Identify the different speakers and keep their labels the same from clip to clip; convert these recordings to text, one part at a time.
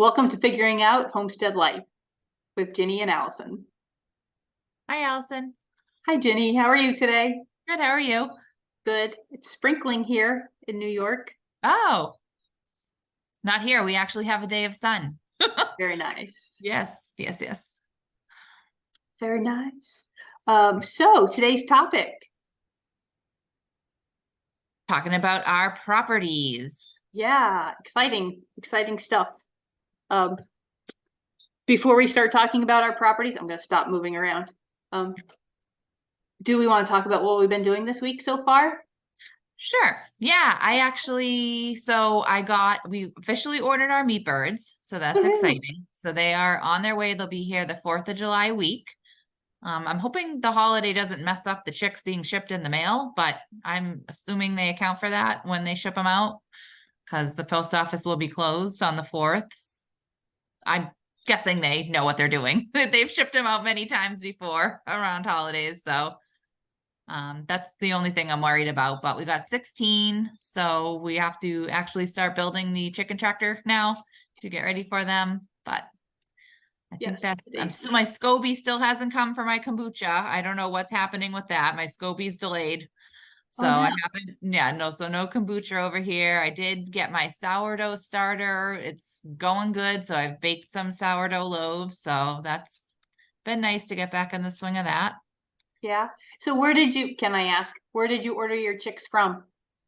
Speaker 1: Welcome to Figuring Out Homestead Life with Ginny and Allison.
Speaker 2: Hi, Allison.
Speaker 1: Hi, Ginny. How are you today?
Speaker 2: Good. How are you?
Speaker 1: Good. It's sprinkling here in New York.
Speaker 2: Oh, not here. We actually have a day of sun.
Speaker 1: Very nice.
Speaker 2: Yes, yes, yes.
Speaker 1: Very nice. So today's topic.
Speaker 2: Talking about our properties.
Speaker 1: Yeah, exciting stuff. Before we start talking about our properties, I'm going to stop moving around. Do we want to talk about what we've been doing this week so far?
Speaker 2: Sure. Yeah, we officially ordered our meat birds, so that's exciting. So they are on their way. They'll be here the 4th of July week. I'm hoping the holiday doesn't mess up the chicks being shipped in the mail, but I'm assuming they account for that when they ship them out because the post office will be closed on the 4th. I'm guessing they know what they're doing. They've shipped them out many times before around holidays. So that's the only thing I'm worried about. But we got 16. So we have to actually start building the chicken tractor now to get ready for them. But I think my SCOBY still hasn't come for my kombucha. I don't know what's happening with that. My SCOBY's delayed. So I haven't, so no kombucha over here. I did get my sourdough starter. It's going good. So I've baked some sourdough loaves. So that's been nice to get back in the swing of that.
Speaker 1: Yeah. So can I ask, where did you order your chicks from?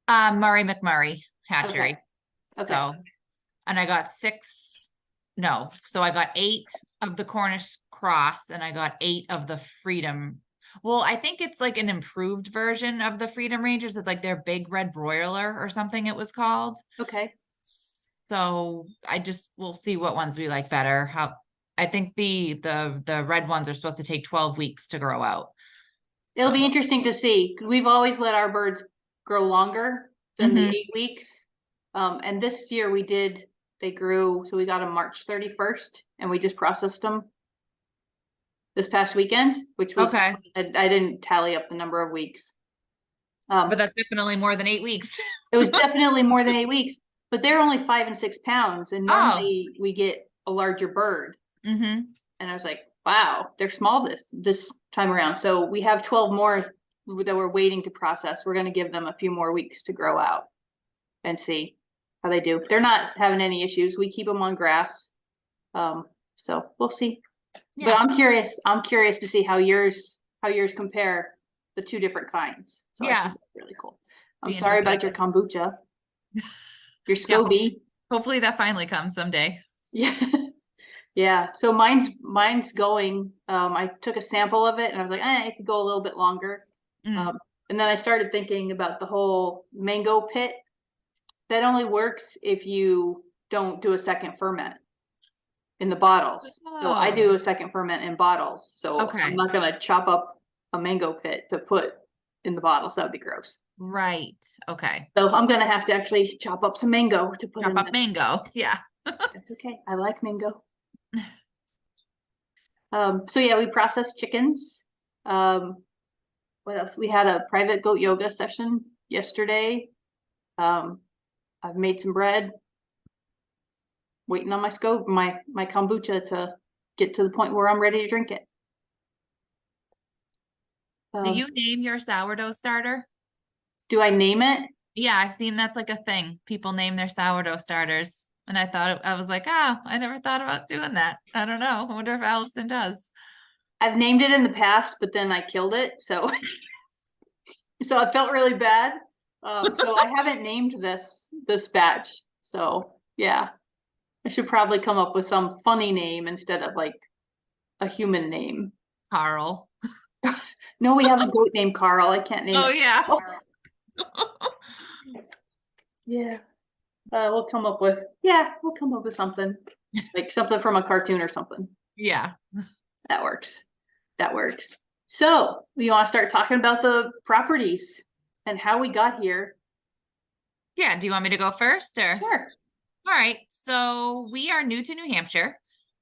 Speaker 2: Murray McMurray Hatchery.
Speaker 1: Okay.
Speaker 2: So, and I got I got 8 of the Cornish Cross and I got 8 of the Freedom. Well, I think it's like an improved version of the Freedom Rangers. It's like their big red broiler or something it was called.
Speaker 1: Okay.
Speaker 2: So we'll see what ones we like better. I think the red ones are supposed to take 12 weeks to grow out.
Speaker 1: It'll be interesting to see. We've always let our birds grow longer than the 8 weeks. And this year they grew, so we got them March 31st and we just processed them this past weekend, which was,
Speaker 2: okay.
Speaker 1: I didn't tally up the number of weeks.
Speaker 2: But that's definitely more than 8 weeks.
Speaker 1: It was definitely more than 8 weeks, but they're only 5 and 6 pounds. And normally we get a larger bird. And I was like, wow, they're small this time around. So we have 12 more that we're waiting to process. We're going to give them a few more weeks to grow out and see how they do. They're not having any issues. We keep them on grass. So we'll see. Yeah. But I'm curious to see how yours compare the 2 different kinds. So I think that's really cool. I'm sorry about your kombucha. Your SCOBY.
Speaker 2: Yeah, hopefully that finally comes someday.
Speaker 1: Yeah. Yeah. So mine's going. I took a sample of it and I was like, it could go a little bit longer. And then I started thinking about the whole mango pit. That only works if you don't do a second ferment in the bottles. So I do a second ferment in bottles. So I'm not going to chop up a mango pit to put in the bottles. That would be gross.
Speaker 2: Right. Okay.
Speaker 1: So I'm going to have to actually chop up some mango to put in.
Speaker 2: Chop up mango. Yeah.
Speaker 1: That's okay. I like mango. So yeah, we processed chickens. What else? We had a private goat yoga session yesterday. I've made some bread. Waiting on my kombucha to get to the point where I'm ready to drink it.
Speaker 2: Do you name your sourdough starter?
Speaker 1: Do I name it?
Speaker 2: Yeah, I've seen that's like a thing. People name their sourdough starters. And I was like, I never thought about doing that. I don't know. I wonder if Allison does.
Speaker 1: I've named it in the past, but then I killed it. So, so I felt really bad. So I haven't named this batch. So yeah, I should probably come up with some funny name instead of like a human name.
Speaker 2: Carl.
Speaker 1: No, we have a goat named Carl. I can't name it.
Speaker 2: Oh yeah.
Speaker 1: Yeah. We'll come up with something like something from a cartoon or something.
Speaker 2: Yeah.
Speaker 1: That works. So you want to start talking about the properties and how we got here?
Speaker 2: Yeah. Do you want me to go first or?
Speaker 1: Sure.
Speaker 2: All right. So we are new to New Hampshire.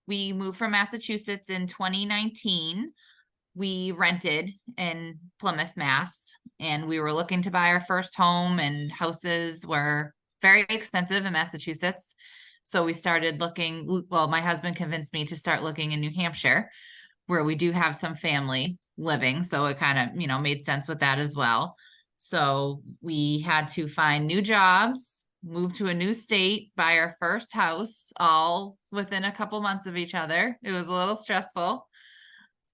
Speaker 2: We moved from Massachusetts in 2019. We rented in Plymouth, Mass, and we were looking to buy our first home, and houses were very expensive in Massachusetts. So we started looking, well, my husband convinced me to start looking in New Hampshire, where we do have some family living. So it kind of, made sense with that as well. So we had to find new jobs, move to a new state, buy our first house, all within a couple months of each other. It was a little stressful.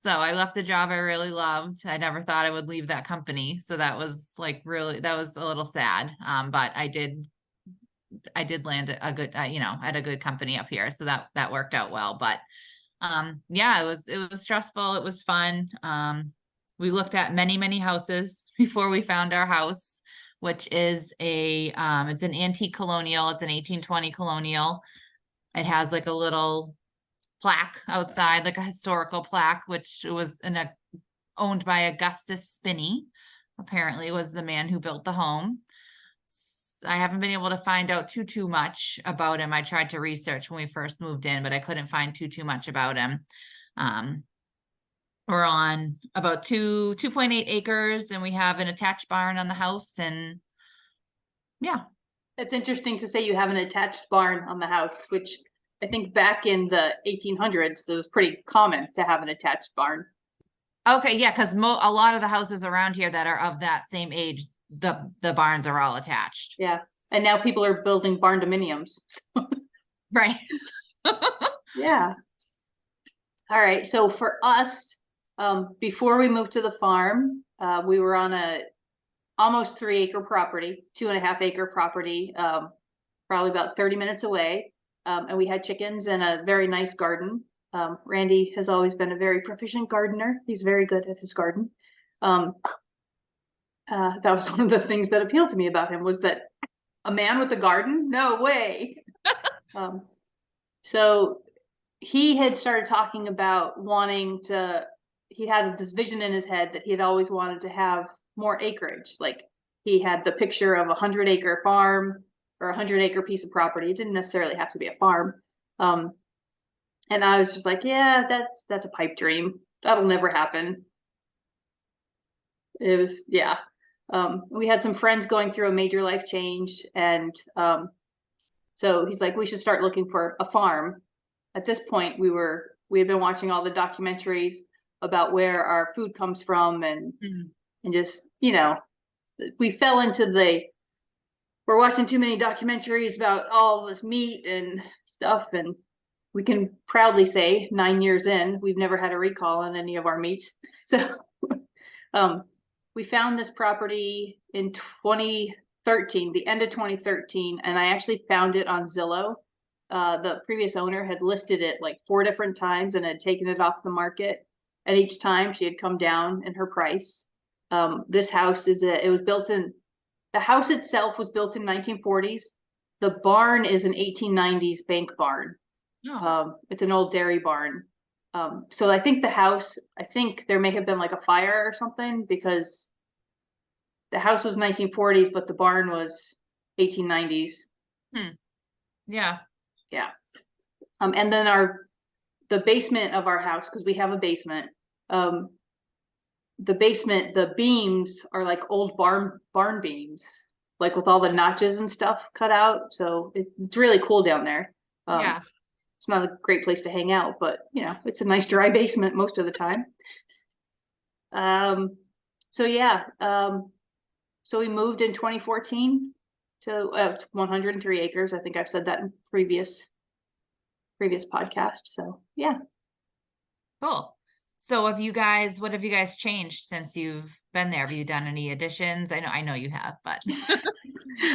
Speaker 2: So I left a job I really loved. I never thought I would leave that company. So that was that was a little sad. But I did land a good, at a good company up here. So that worked out well. But yeah, it was stressful. It was fun. We looked at many houses before we found our house, which is it's an antique colonial. It's an 1820 colonial. It has like a little plaque outside, like a historical plaque, which was owned by Augustus Spinney, apparently was the man who built the home. I haven't been able to find out too much about him. I tried to research when we first moved in, but I couldn't find too much about him. We're on about 2.8 acres, and we have an attached barn on the house. And yeah,
Speaker 1: it's interesting to say you have an attached barn on the house, which I think back in the 1800s, it was pretty common to have an attached barn.
Speaker 2: Okay, yeah, because a lot of the houses around here that are of that same age, the barns are all attached.
Speaker 1: Yeah, and now people are building barn dominiums.
Speaker 2: Right.
Speaker 1: Yeah. All right. So for us, before we moved to the farm, we were on a almost 3-acre property, 2.5-acre property, probably about 30 minutes away. And we had chickens and a very nice garden. Randy has always been a very proficient gardener. He's very good at his garden. That was one of the things that appealed to me about him, was that a man with a garden? No way. So he had started talking about he had this vision in his head that he had always wanted to have more acreage. Like, he had the picture of 100-acre farm or 100-acre piece of property. It didn't necessarily have to be a farm. And I was just like, yeah, that's a pipe dream. That'll never happen. It was, yeah. We had some friends going through a major life change, and so he's like, we should start looking for a farm. At this point, we had been watching all the documentaries about where our food comes from, and just, we fell into we're watching too many documentaries about all this meat and stuff, and we can proudly say 9 years in, we've never had a recall on any of our meats. So we found this property in 2013, the end of 2013, and I actually found it on Zillow. The previous owner had listed it like 4 different times and had taken it off the market. And each time she had come down in her price. This house the house itself was built in 1940s. The barn is an 1890s bank barn. Oh. It's an old dairy barn. So I think there may have been like a fire or something, because the house was 1940s, but the barn was 1890s.
Speaker 2: Yeah.
Speaker 1: Yeah. And then the basement of our house, because we have a basement, the basement, the beams are like old barn beams, like with all the notches and stuff cut out. So it's really cool down there.
Speaker 2: Yeah.
Speaker 1: It's not a great place to hang out, but it's a nice dry basement most of the time. So yeah. So we moved in 2014 to 103 acres. I think I've said that in previous podcast. So yeah.
Speaker 2: Cool. So what have you guys changed since you've been there? Have you done any additions? I know you have, but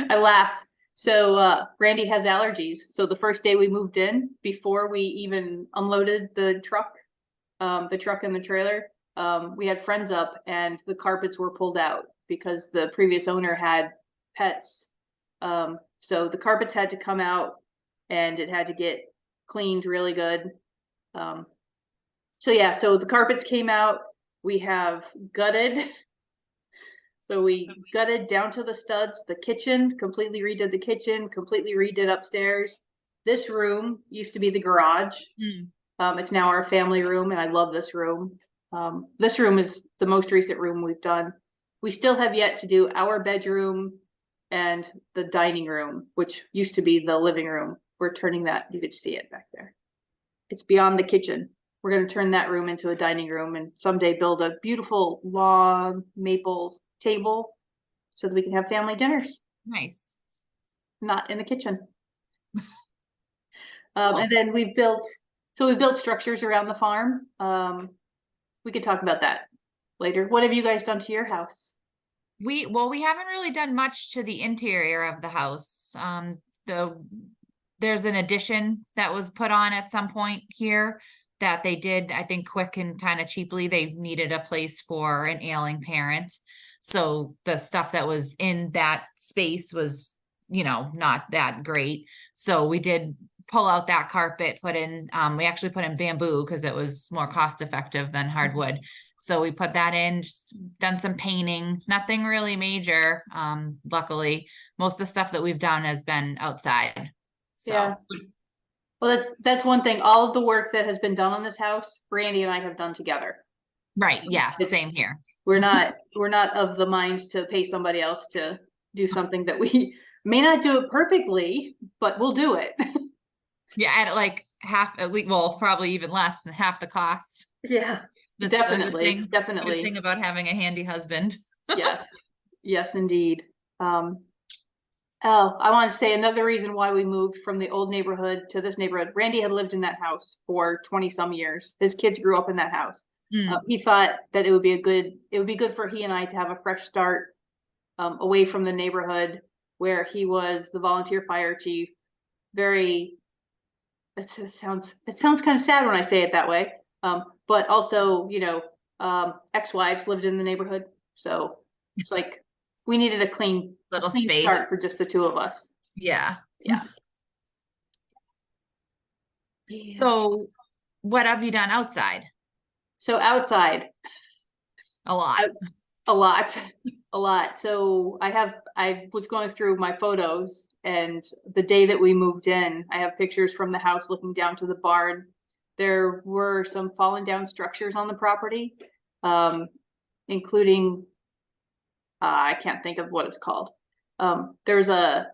Speaker 1: I laugh. So Randy has allergies. So the first day we moved in, before we even unloaded the truck and the trailer, we had friends up, and the carpets were pulled out because the previous owner had pets. So the carpets had to come out, and it had to get cleaned really good. So yeah, so the carpets came out. We have gutted. So we gutted down to the studs, the kitchen, completely redid the kitchen, completely redid upstairs. This room used to be the garage. It's now our family room, and I love this room. This room is the most recent room we've done. We still have yet to do our bedroom and the dining room, which used to be the living room. we're turning that, you could see it back there. It's beyond the kitchen. We're going to turn that room into a dining room and someday build a beautiful long maple table so that we can have family dinners.
Speaker 2: Nice.
Speaker 1: Not in the kitchen. And then we've built structures around the farm. We could talk about that later. What have you guys done to your house?
Speaker 2: We haven't really done much to the interior of the house. There's an addition that was put on at some point here that they did, I think, quick and kind of cheaply. They needed a place for an ailing parent. So the stuff that was in that space was, not that great. So we did pull out that carpet, we actually put in bamboo because it was more cost effective than hardwood. So we put that in, just done some painting, nothing really major. Luckily, most of the stuff that we've done has been outside. So.
Speaker 1: Yeah. Well, that's one thing. All of the work that has been done on this house, Randy and I have done together.
Speaker 2: Right. Yeah. Same here.
Speaker 1: We're not of the mind to pay somebody else to do something that we may not do it perfectly, but we'll do it.
Speaker 2: Yeah. At like half, at least, well, probably even less than half the cost.
Speaker 1: Yeah.
Speaker 2: That's
Speaker 1: definitely.
Speaker 2: Good thing about having a handy husband.
Speaker 1: Yes, indeed. I want to say another reason why we moved from the old neighborhood to this neighborhood. Randy had lived in that house for 20 some years. His kids grew up in that house. He thought that it would be good for he and I to have a fresh start, away from the neighborhood where he was the volunteer fire chief. It sounds kind of sad when I say it that way. But also, ex-wives lived in the neighborhood. So it's like we needed a clean
Speaker 2: space
Speaker 1: start for just the two of us.
Speaker 2: Yeah.
Speaker 1: Yeah.
Speaker 2: So what have you done outside?
Speaker 1: So outside.
Speaker 2: A lot.
Speaker 1: So I was going through my photos, and the day that we moved in, I have pictures from the house looking down to the barn. There were some fallen down structures on the property, including, I can't think of what it's called. There's an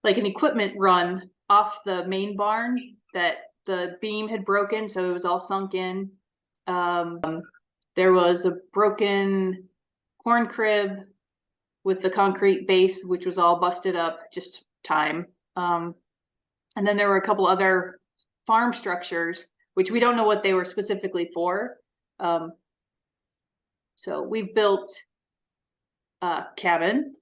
Speaker 1: equipment run off the main barn that the beam had broken, so it was all sunk in. There was a broken corn crib with the concrete base, which was all busted up, just time. And then there were a couple other farm structures, which we don't know what they were specifically for. So we built a cabin,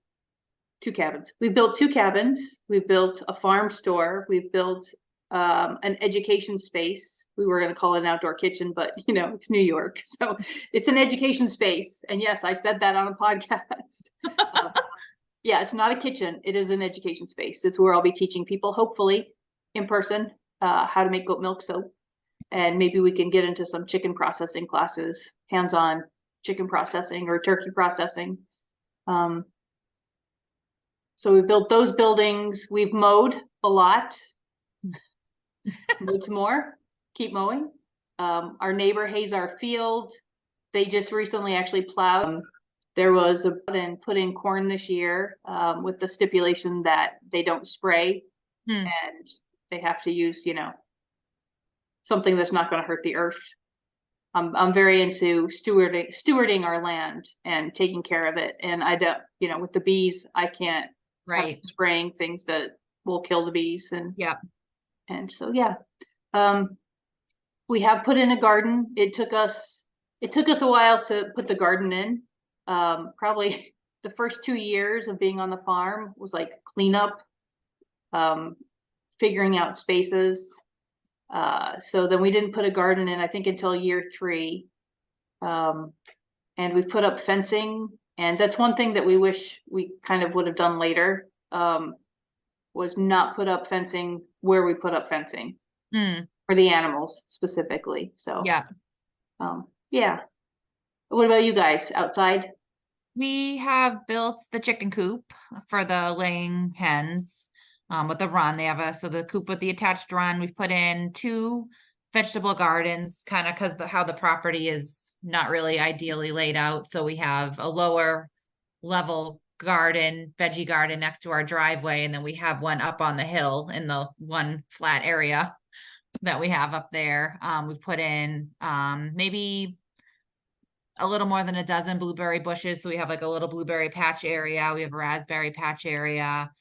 Speaker 1: 2 cabins. We built 2 cabins. We built a farm store. We built an education space. We were going to call it an outdoor kitchen, but it's New York, so it's an education space. And yes, I said that on a podcast. Yeah, it's not a kitchen. It is an education space. It's where I'll be teaching people, hopefully in person, how to make goat milk soap. And maybe we can get into some chicken processing classes, hands-on chicken processing or turkey processing. So we built those buildings. We've mowed a lot. Mowed some more. Keep mowing. Our neighbor hays our field. They just recently actually plowed. There was and put in corn this year, with the stipulation that they don't spray, and they have to use, something that's not going to hurt the earth. I'm very into stewarding our land and taking care of it. And I don't, with the bees, I can't spraying things that will kill the bees. And and so we have put in a garden. It took us a while to put the garden in. Probably the first 2 years of being on the farm was like cleanup, figuring out spaces. So then we didn't put a garden in, I think, until year 3. And we put up fencing, and that's one thing that we wish we kind of would have done later, was not put up fencing where we put up fencing for the animals specifically. So what about you guys outside?
Speaker 2: We have built the chicken coop for the laying hens. With the run, they have so the coop with the attached run. We've put in 2 vegetable gardens, kind of because how the property is not really ideally laid out. So we have a lower level garden, veggie garden next to our driveway. And then we have one up on the hill in the one flat area that we have up there. We've put in maybe a little more than a dozen blueberry bushes. So we have like a little blueberry patch area. We have a raspberry patch area.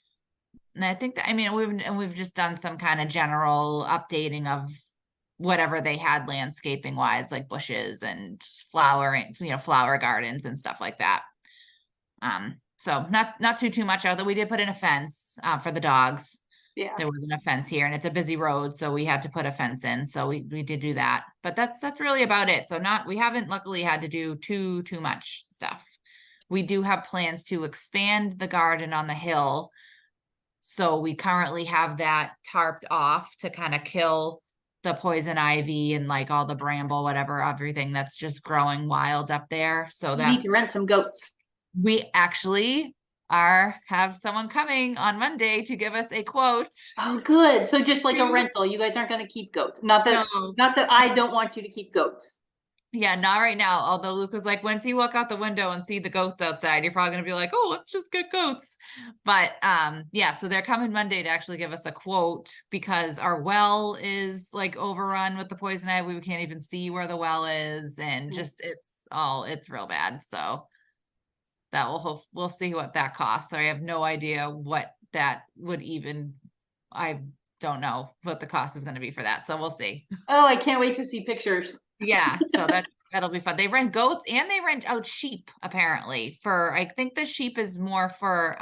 Speaker 2: And I think that, I mean, we've just done some kind of general updating of whatever they had landscaping wise, like bushes and flowering, flower gardens and stuff like that. So not too much, although we did put in a fence for the dogs.
Speaker 1: Yeah.
Speaker 2: There wasn't a fence here, and it's a busy road, so we had to put a fence in. So we did do that, but that's really about it. So we haven't luckily had to do too much stuff. We do have plans to expand the garden on the hill. So we currently have that tarped off to kind of kill the poison ivy and like all the bramble, whatever, everything that's just growing wild up there. So
Speaker 1: you need to rent some goats.
Speaker 2: We actually have someone coming on Monday to give us a quote.
Speaker 1: Oh, good. So just like a rental, you guys aren't going to keep goats. Not that I don't want you to keep goats.
Speaker 2: Yeah, not right now. Although Luke was like, once you walk out the window and see the goats outside, you're probably gonna be like, oh, let's just get goats. But yeah, so they're coming Monday to actually give us a quote because our well is like overrun with the poison ivy. We can't even see where the well is, and just it's real bad. So that we'll see what that costs. So I have no idea what that would even. I don't know what the cost is going to be for that. So we'll see.
Speaker 1: Oh, I can't wait to see pictures.
Speaker 2: Yeah, so that'll be fun. They rent goats and they rent out sheep apparently I think the sheep is more for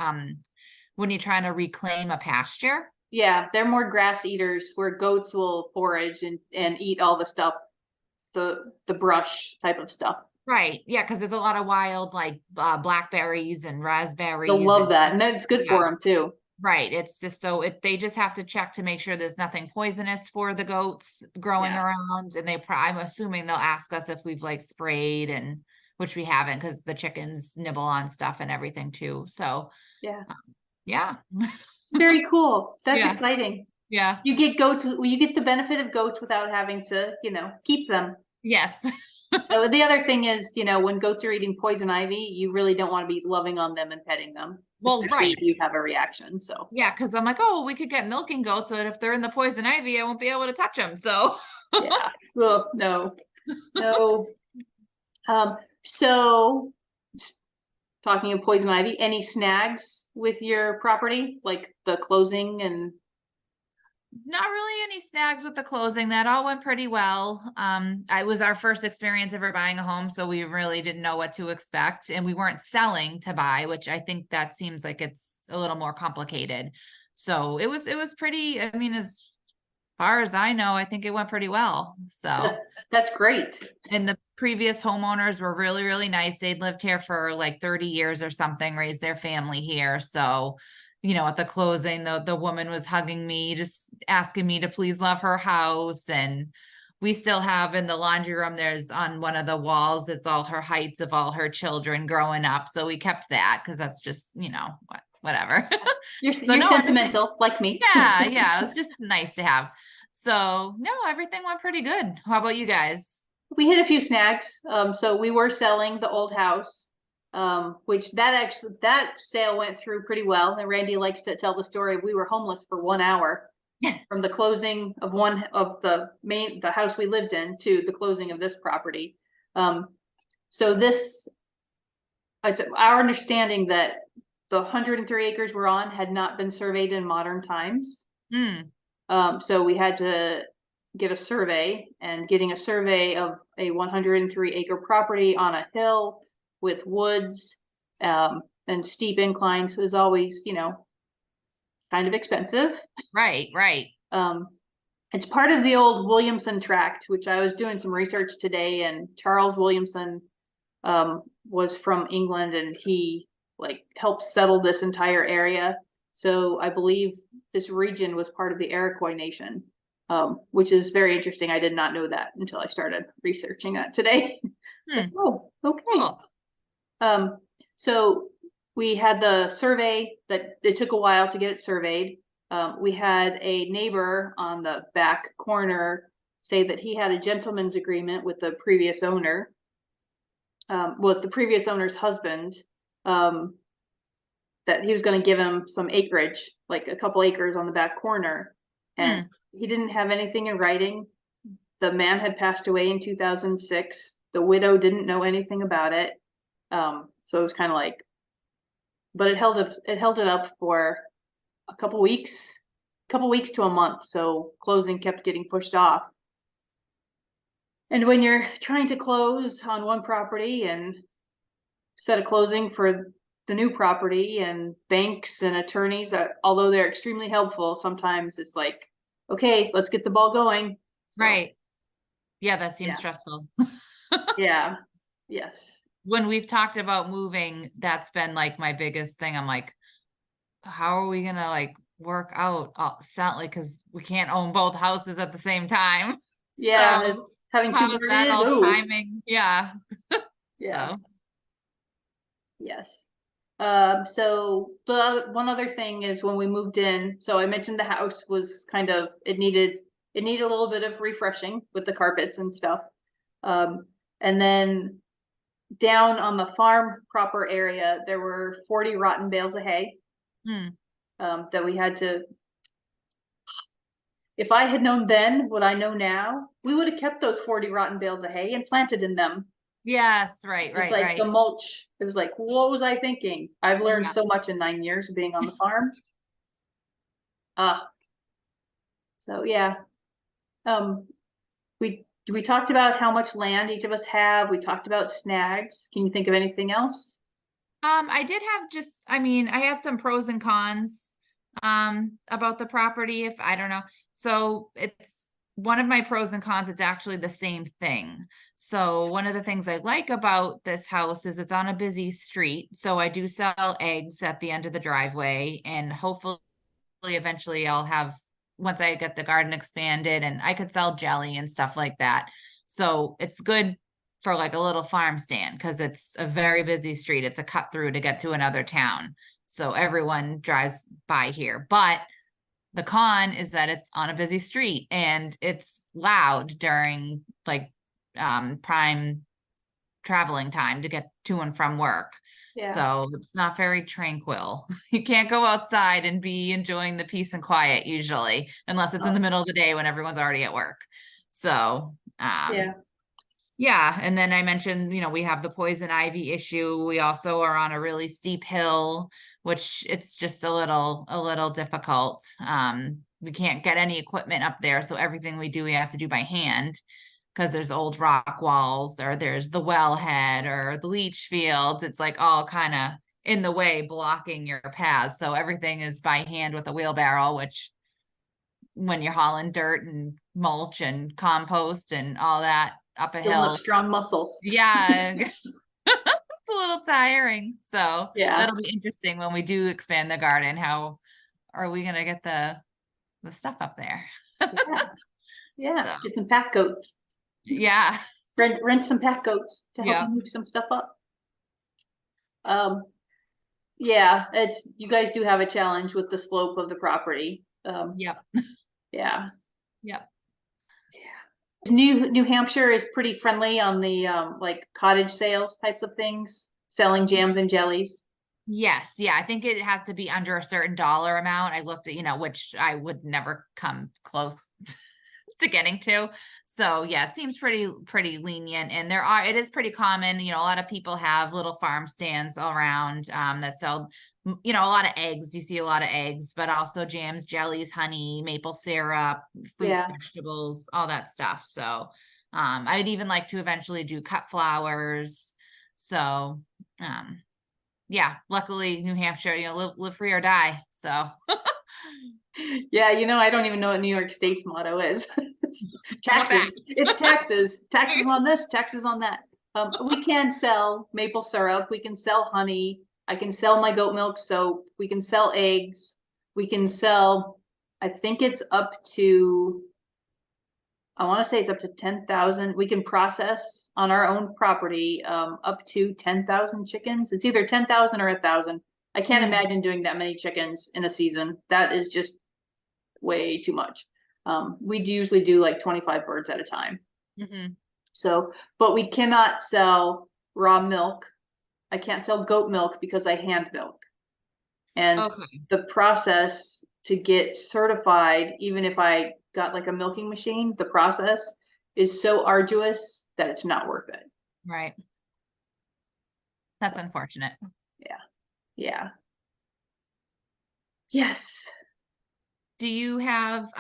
Speaker 2: when you're trying to reclaim a pasture.
Speaker 1: Yeah, they're more grass eaters where goats will forage and eat all the stuff, the brush type of stuff.
Speaker 2: Right. Yeah, because there's a lot of wild like blackberries and raspberries.
Speaker 1: They'll love that. And that's good for them too.
Speaker 2: Right. It's just they just have to check to make sure there's nothing poisonous for the goats growing around. And I'm assuming they'll ask us if we've like sprayed, and which we haven't because the chickens nibble on stuff and everything too. So yeah.
Speaker 1: Very cool. That's exciting.
Speaker 2: Yeah.
Speaker 1: You get goats. You get the benefit of goats without having to, keep them.
Speaker 2: Yes.
Speaker 1: So the other thing is, when goats are eating poison ivy, you really don't want to be loving on them and petting them.
Speaker 2: Well, right.
Speaker 1: If you have a reaction. So
Speaker 2: yeah, because I'm like, oh, we could get milking goats, so that if they're in the poison ivy, I won't be able to touch them. So
Speaker 1: yeah. Well, no. So talking of poison ivy, any snags with your property, like the closing and?
Speaker 2: Not really any snags with the closing. That all went pretty well. It was our first experience ever buying a home, so we really didn't know what to expect, and we weren't selling to buy, which I think that seems like it's a little more complicated. So it was pretty, I mean, as far as I know, I think it went pretty well. So
Speaker 1: that's great.
Speaker 2: And the previous homeowners were really, really nice. They'd lived here for like 30 years or something, raised their family here. So at the closing, the woman was hugging me, just asking me to please love her house. And we still have in the laundry room, there's on one of the walls, it's all her heights of all her children growing up. So we kept that because that's just, whatever.
Speaker 1: You're sentimental like me.
Speaker 2: Yeah. It was just nice to have. So no, everything went pretty good. How about you guys?
Speaker 1: We hit a few snags. So we were selling the old house. Which that sale went through pretty well. And Randy likes to tell the story. We were homeless for 1 hour from the closing of the house we lived in to the closing of this property. So it's our understanding that the 103 acres we're on had not been surveyed in modern times. So we had to get a survey, and getting a survey of a 103 acre property on a hill with woods and steep inclines is always, kind of expensive.
Speaker 2: Right.
Speaker 1: It's part of the old Williamson tract, which I was doing some research today, and Charles Williamson was from England, and he helped settle this entire area. So I believe this region was part of the Iroquois Nation, which is very interesting. I did not know that until I started researching that today. Oh, okay. Cool. So we had the survey that it took a while to get it surveyed. We had a neighbor on the back corner say that he had a gentleman's agreement with the previous owner, with the previous owner's husband, that he was going to give him some acreage, like a couple acres on the back corner. And he didn't have anything in writing. The man had passed away in 2006. The widow didn't know anything about it. So it was kind of like, but it held it up for a couple weeks to a month. So closing kept getting pushed off. And when you're trying to close on one property and set a closing for the new property, and banks and attorneys, although they're extremely helpful, sometimes it's like, okay, let's get the ball going. So,
Speaker 2: right. Yeah, that seems stressful.
Speaker 1: Yeah. Yes.
Speaker 2: When we've talked about moving, that's been like my biggest thing. I'm like, how are we gonna like work out like, because we can't own both houses at the same time.
Speaker 1: Yeah,
Speaker 2: So
Speaker 1: there's having two
Speaker 2: how is that
Speaker 1: mortgages.
Speaker 2: all timing? Yeah.
Speaker 1: Yeah.
Speaker 2: So
Speaker 1: Yes. So the one other thing is when we moved in, so I mentioned the house was kind of, it needed a little bit of refreshing with the carpets and stuff. And then down on the farm proper area, there were 40 rotten bales of hay that we had to. If I had known then what I know now, we would have kept those 40 rotten bales of hay and planted in them.
Speaker 2: yes, right,
Speaker 1: It's like the mulch. It was like, what was I thinking? I've learned so much in 9 years of being on the farm. So yeah. We talked about how much land each of us have. We talked about snags. Can you think of anything else?
Speaker 2: I did have I had some pros and cons about the property, if I don't know. So it's one of my pros and cons, it's actually the same thing. So one of the things I like about this house is it's on a busy street. So I do sell eggs at the end of the driveway, and hopefully eventually I'll have, once I get the garden expanded, and I could sell jelly and stuff like that. So it's good for like a little farm stand because it's a very busy street. It's a cut through to get to another town. So everyone drives by here. But the con is that it's on a busy street and it's loud during like prime traveling time to get to and from work.
Speaker 1: Yeah.
Speaker 2: So it's not very tranquil. You can't go outside and be enjoying the peace and quiet usually, unless it's in the middle of the day when everyone's already at work. So, yeah. And then I mentioned, we have the poison ivy issue. We also are on a really steep hill, which it's just a little difficult. We can't get any equipment up there. So everything we do, we have to do by hand because there's old rock walls, or there's the wellhead or the leach fields. It's like all kind of in the way, blocking your paths. So everything is by hand with a wheelbarrow, which when you're hauling dirt and mulch and compost and all that up a hill,
Speaker 1: strong muscles.
Speaker 2: Yeah. It's a little tiring. So
Speaker 1: yeah,
Speaker 2: that'll be interesting when we do expand the garden. How are we gonna get the stuff up there?
Speaker 1: Yeah.
Speaker 2: So,
Speaker 1: Get some pack goats.
Speaker 2: Yeah.
Speaker 1: Rent some pack goats to help you move some stuff up. Yeah, you guys do have a challenge with the slope of the property.
Speaker 2: Yep.
Speaker 1: Yeah.
Speaker 2: Yep.
Speaker 1: New Hampshire is pretty friendly on the like cottage sales types of things, selling jams and jellies.
Speaker 2: Yes. Yeah. I think it has to be under a certain dollar amount. I looked at, which I would never come close to getting to. So yeah, it seems pretty lenient. And it is pretty common. A lot of people have little farm stands around that sell, a lot of eggs. You see a lot of eggs, but also jams, jellies, honey, maple syrup, fruits, vegetables, all that stuff. So I'd even like to eventually do cut flowers. So yeah, luckily New Hampshire, live free or die. So
Speaker 1: yeah, I don't even know what New York State's motto is. Taxes. It's taxes. Taxes on this, taxes on that. We can sell maple syrup. We can sell honey. I can sell my goat milk soap. We can sell eggs. We can sell, I think it's up to, I want to say it's up to 10,000. We can process on our own property up to 10,000 chickens. It's either 10,000 or 1,000. I can't imagine doing that many chickens in a season. That is just way too much. We usually do like 25 birds at a time. So, but we cannot sell raw milk. I can't sell goat milk because I hand milk. And
Speaker 2: Okay.
Speaker 1: the process to get certified, even if I got like a milking machine, the process is so arduous that it's not worth it.
Speaker 2: Right. That's unfortunate.
Speaker 1: Yeah. Yeah. Yes.
Speaker 2: Do you have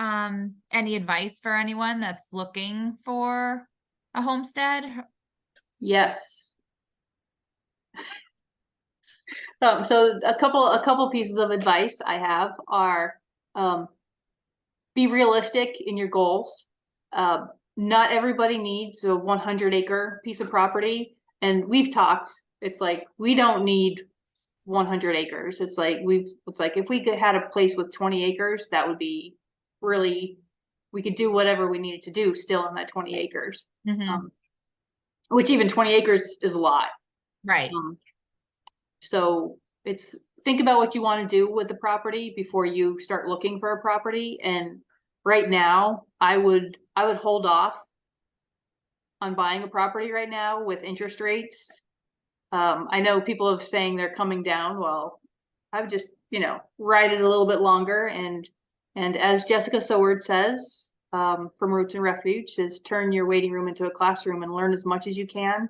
Speaker 2: any advice for anyone that's looking for a homestead?
Speaker 1: Yes. So a couple pieces of advice I have are um, be realistic in your goals. Not everybody needs a 100-acre piece of property, and we've talked. It's like we don't need 100 acres. It's like if we had a place with 20 acres, that would be really, we could do whatever we needed to do still on that 20 acres.
Speaker 2: Mm-hmm.
Speaker 1: Which even 20 acres is a lot.
Speaker 2: Right.
Speaker 1: So it's think about what you want to do with the property before you start looking for a property. And right now, I would hold off on buying a property right now with interest rates. I know people are saying they're coming down. Well, I would just, ride it a little bit longer. And as Jessica Soward says, from Roots and Refuge, is turn your waiting room into a classroom and learn as much as you can.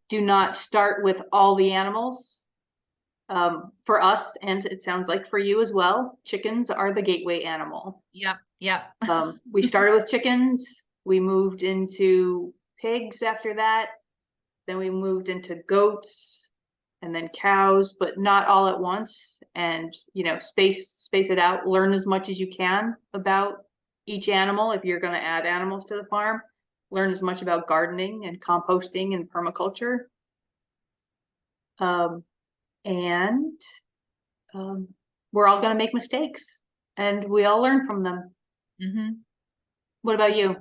Speaker 1: Do not start with all the animals. For us, and it sounds like for you as well, chickens are the gateway animal.
Speaker 2: Yep. Yep.
Speaker 1: We started with chickens. We moved into pigs after that. Then we moved into goats and then cows, but not all at once. And, space it out, learn as much as you can about each animal. If you're going to add animals to the farm, learn as much about gardening and composting and permaculture. And we're all going to make mistakes and we all learn from them.
Speaker 2: Mm-hmm.
Speaker 1: What about you?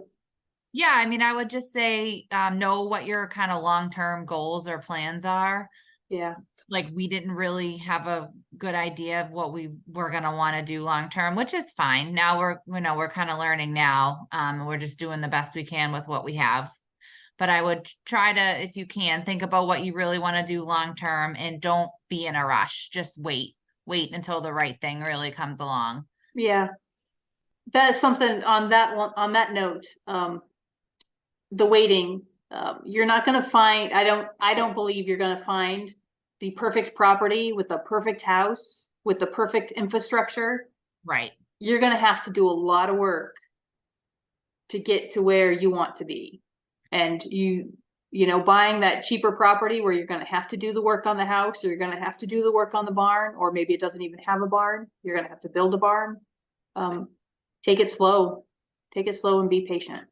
Speaker 2: Yeah, I mean, I would just say know what your kind of long-term goals or plans are.
Speaker 1: Yeah.
Speaker 2: Like we didn't really have a good idea of what we were going to want to do long-term, which is fine. Now we're kind of learning now. We're just doing the best we can with what we have. But I would try to, if you can, think about what you really want to do long-term and don't be in a rush. Just wait until the right thing really comes along.
Speaker 1: Yeah. That is something on that note, the waiting, you're not going to find, I don't believe you're going to find the perfect property with the perfect house, with the perfect infrastructure.
Speaker 2: Right.
Speaker 1: You're going to have to do a lot of work to get to where you want to be. And buying that cheaper property where you're going to have to do the work on the house, or you're going to have to do the work on the barn, or maybe it doesn't even have a barn. You're going to have to build a barn. Take it slow and be patient.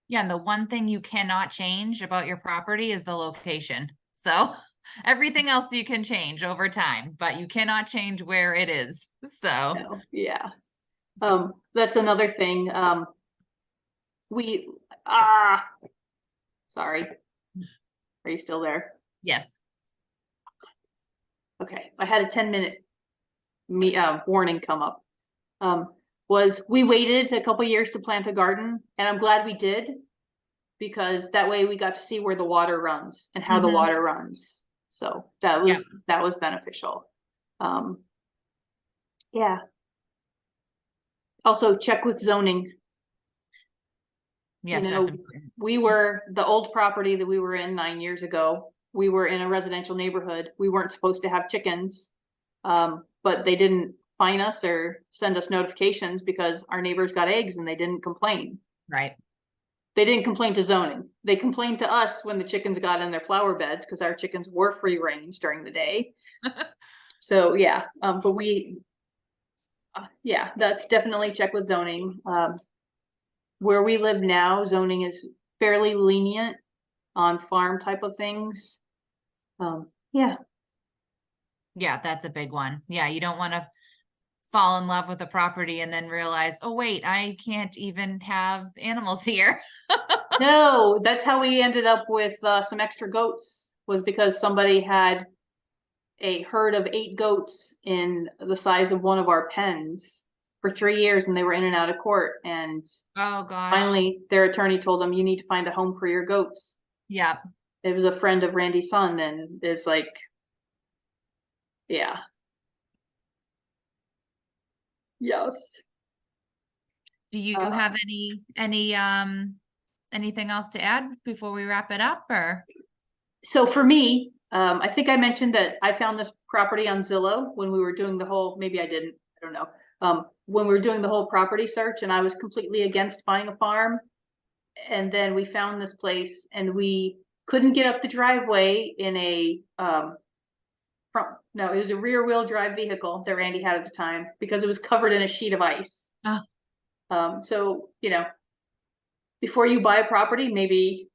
Speaker 2: Yeah, and the one thing you cannot change about your property is the location. So everything else you can change over time, but you cannot change where it is. So
Speaker 1: yeah. That's another thing. Sorry. Are you still there?
Speaker 2: yes.
Speaker 1: Okay. I had a 10-minute warning come up. We waited a couple years to plant a garden, and I'm glad we did, because that way we got to see where the water runs and how the water runs. So that was beneficial. Yeah. Also check with zoning.
Speaker 2: Yes, that's important.
Speaker 1: We were the old property that we were in 9 years ago. We were in a residential neighborhood. We weren't supposed to have chickens, but they didn't fine us or send us notifications because our neighbors got eggs and they didn't complain.
Speaker 2: Right.
Speaker 1: They didn't complain to zoning. They complained to us when the chickens got in their flower beds because our chickens were free range during the day. So yeah, but that's definitely check with zoning. Where we live now, zoning is fairly lenient on farm type of things. Yeah.
Speaker 2: Yeah, that's a big one. Yeah, you don't want to fall in love with a property and then realize, oh wait, I can't even have animals here.
Speaker 1: No, that's how we ended up with some extra goats, was because somebody had a herd of 8 goats in the size of one of our pens for 3 years, and they were in and out of court. And
Speaker 2: oh gosh,
Speaker 1: finally their attorney told them, you need to find a home for your goats.
Speaker 2: Yeah.
Speaker 1: It was a friend of Randy's son, and it's like, yeah. Yes.
Speaker 2: Do you have anything else to add before we wrap it up, or?
Speaker 1: So for me, I think I mentioned that I found this property on Zillow when we were doing the whole, maybe I didn't, I don't know. When we were doing the whole property search, and I was completely against buying a farm. And then we found this place, and we couldn't get up the driveway in a, no, it was a rear wheel drive vehicle that Randy had at the time because it was covered in a sheet of ice. So, before you buy a property, maybe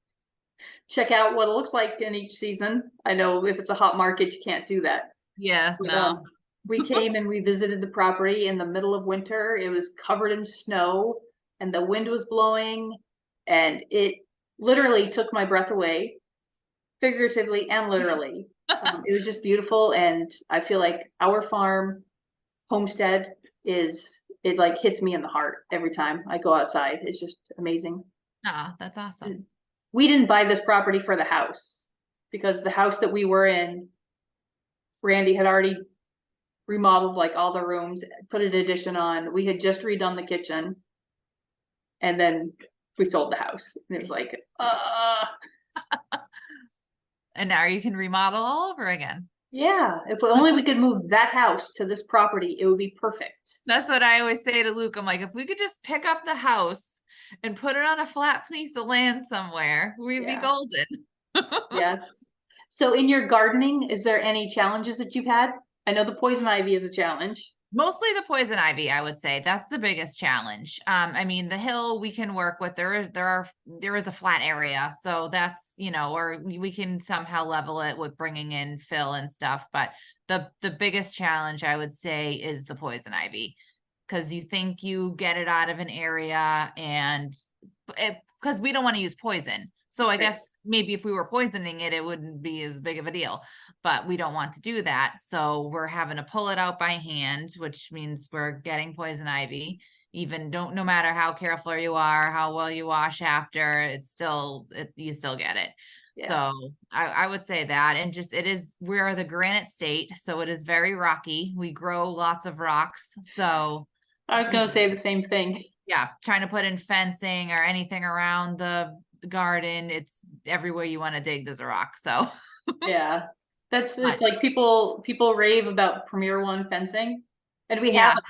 Speaker 1: check out what it looks like in each season. I know if it's a hot market, you can't do that.
Speaker 2: Yeah,
Speaker 1: But,
Speaker 2: no.
Speaker 1: we came and we visited the property in the middle of winter. It was covered in snow and the wind was blowing, and it literally took my breath away, figuratively and literally. It was just beautiful, and I feel like our farm, Homestead, it like hits me in the heart every time I go outside. It's just amazing.
Speaker 2: That's awesome.
Speaker 1: We didn't buy this property for the house, because the house that we were in, Randy had already remodeled like all the rooms, put an addition on. We had just redone the kitchen, and then we sold the house. And it was like,
Speaker 2: And now you can remodel all over again.
Speaker 1: yeah, if only we could move that house to this property, it would be perfect.
Speaker 2: That's what I always say to Luke. I'm like, if we could just pick up the house and put it on a flat piece of land somewhere, we'd be golden.
Speaker 1: Yes. So in your gardening, is there any challenges that you've had? I know the poison ivy is a challenge.
Speaker 2: Mostly the poison ivy, I would say. That's the biggest challenge. I mean, the hill we can work with. There is a flat area, so that's, or we can somehow level it with bringing in fill and stuff. But the biggest challenge, I would say, is the poison ivy, because you think you get it out of an area, and because we don't want to use poison. So I guess maybe if we were poisoning it, it wouldn't be as big of a deal, but we don't want to do that. So we're having to pull it out by hand, which means we're getting poison ivy. No matter how careful you are, how well you wash after, you still get it. Yeah. So I would say that, and we're the granite state, so it is very rocky. We grow lots of rocks. So
Speaker 1: I was going to say the same thing.
Speaker 2: Yeah. Trying to put in fencing or anything around the garden, it's everywhere you want to dig, there's a rock. So
Speaker 1: yeah, it's like people rave about Premier One fencing, and we have a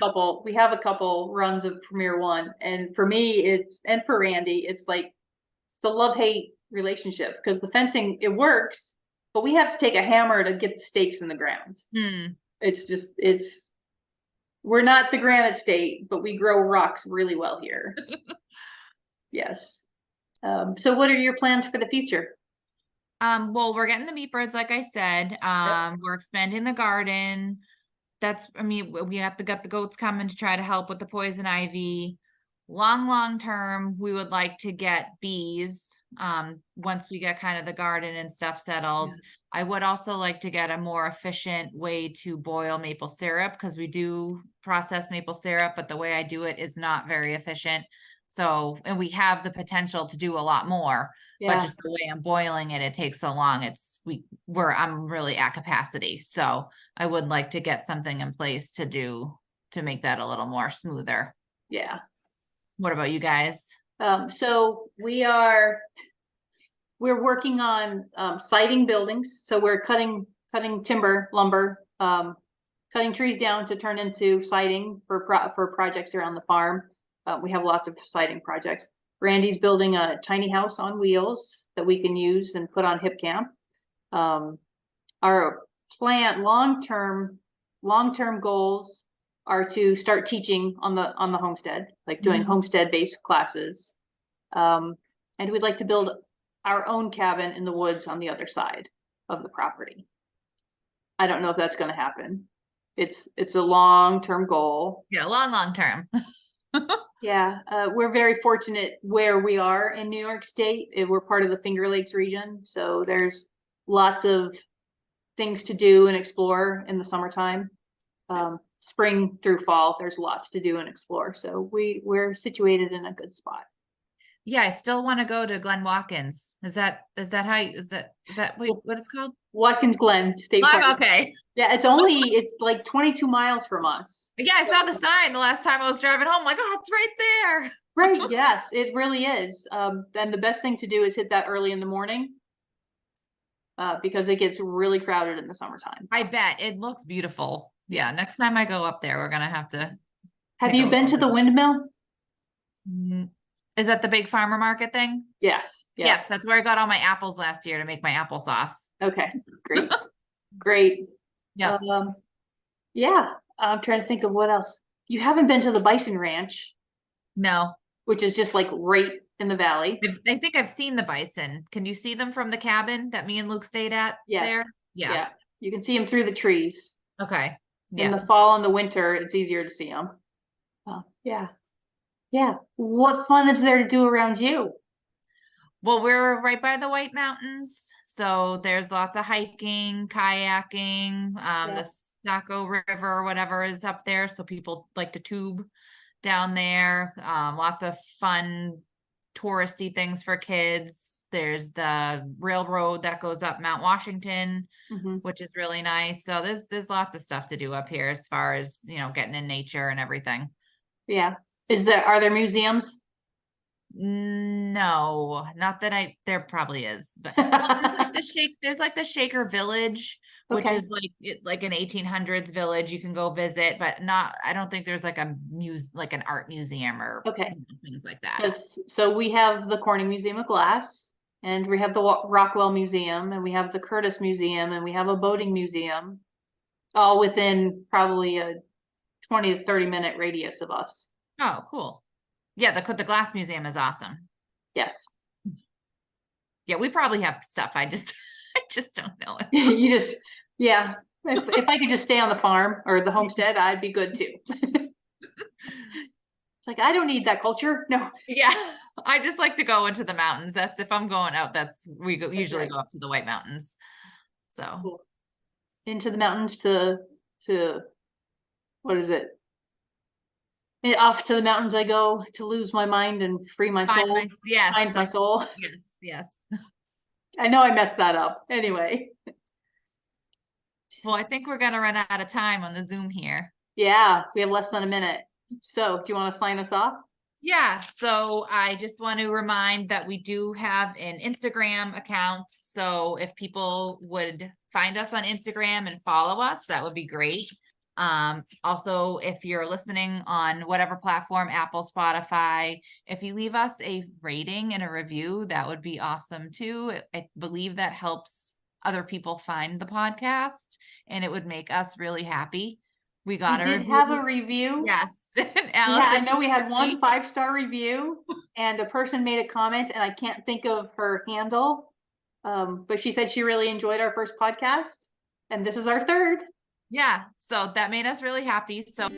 Speaker 1: couple runs of Premier One, and for me and for Randy, it's like it's a love-hate relationship, because the fencing, it works, but we have to take a hammer to get the stakes in the ground. We're not the granite state, but we grow rocks really well here. Yes. So what are your plans for the future?
Speaker 2: Well, we're getting the meat birds, like I said. We're expanding the garden. We have to get the goats coming to try to help with the poison ivy. Long term, we would like to get bees. Once we get kind of the garden and stuff settled. I would also like to get a more efficient way to boil maple syrup, because we do process maple syrup, but the way I do it is not very efficient. So, and we have the potential to do a lot more, but just the way I'm boiling it, it takes so long. I'm really at capacity. So I would like to get something in place to make that a little more smoother.
Speaker 1: Yeah.
Speaker 2: What about you guys?
Speaker 1: So we're working on siding buildings. So we're cutting lumber, cutting trees down to turn into siding for projects around the farm. We have lots of siding projects. Randy's building a tiny house on wheels that we can use and put on hip camp. Our long-term goals are to start teaching on the homestead, like doing homestead-based classes. And we'd like to build our own cabin in the woods on the other side of the property. I don't know if that's going to happen. It's a long-term goal.
Speaker 2: Yeah, long term.
Speaker 1: Yeah, we're very fortunate where we are in New York State. We're part of the Finger Lakes region, so there's lots of things to do and explore in the summertime. Spring through fall, there's lots to do and explore. So we're situated in a good spot.
Speaker 2: Yeah, I still want to go to Glen Watkins. Is that what it's called?
Speaker 1: Watkins Glen State Park.
Speaker 2: Okay.
Speaker 1: Yeah, it's like 22 miles from us.
Speaker 2: Yeah, I saw the sign the last time I was driving home. Like, oh, it's right there.
Speaker 1: Right. Yes, it really is. Then the best thing to do is hit that early in the morning. Because it gets really crowded in the summertime.
Speaker 2: I bet it looks beautiful. Yeah. Next time I go up there, we're going to have to.
Speaker 1: Have you been to the windmill?
Speaker 2: Is that the big farmer market thing?
Speaker 1: Yes. Yeah.
Speaker 2: Yes. That's where I got all my apples last year to make my applesauce.
Speaker 1: Okay. Great. Great.
Speaker 2: Yeah.
Speaker 1: Yeah. I'm trying to think of what else. You haven't been to the Bison Ranch.
Speaker 2: No.
Speaker 1: Which is just like right in the valley.
Speaker 2: I think I've seen the bison. Can you see them from the cabin that me and Luke stayed at there?
Speaker 1: Yeah. Yeah. You can see them through the trees.
Speaker 2: Okay. Yeah.
Speaker 1: In the fall and the winter, it's easier to see them. Yeah. Yeah. What fun is there to do around you?
Speaker 2: Well, we're right by the White Mountains. So there's lots of hiking, kayaking, the Saco River or whatever is up there. So people like to tube down there. Lots of fun touristy things for kids. There's the railroad that goes up Mount Washington, which is really nice. So there's lots of stuff to do up here as far as, getting in nature and everything.
Speaker 1: Yeah. Are there museums?
Speaker 2: No, not that there probably is, but there's like the Shaker Village, which is like an 1800s village you can go visit, but I don't think there's like like an art museum or things like that.
Speaker 1: So we have the Corning Museum of Glass, and we have the Rockwell Museum, and we have the Curtis Museum, and we have a boating museum, all within probably a 20 to 30 minute radius of us.
Speaker 2: Oh, cool. Yeah, the Glass Museum is awesome.
Speaker 1: Yes.
Speaker 2: Yeah, we probably have stuff. I just don't know it.
Speaker 1: If I could just stay on the farm or the homestead, I'd be good too. It's like, I don't need that culture. No.
Speaker 2: Yeah, I just like to go into the mountains. If I'm going out, we usually go up to the White Mountains. So
Speaker 1: cool. Into the mountains to what is it? Off to the mountains I go to lose my mind and free my soul. Find my soul.
Speaker 2: Yes.
Speaker 1: I know I messed that up. Anyway.
Speaker 2: Well, I think we're going to run out of time on the Zoom here.
Speaker 1: Yeah, we have less than a minute. So do you want to sign us off?
Speaker 2: Yeah, so I just want to remind that we do have an Instagram account. So if people would find us on Instagram and follow us, that would be great. Also, if you're listening on whatever platform, Apple, Spotify, if you leave us a rating and a review, that would be awesome too. I believe that helps other people find the podcast, and it would make us really happy. We did
Speaker 1: have a review.
Speaker 2: Yes.
Speaker 1: Allison, I know we had one 5-star review, and a person made a comment, and I can't think of her handle. But she said she really enjoyed our first podcast, and this is our third.
Speaker 2: Yeah, so that made us really happy. So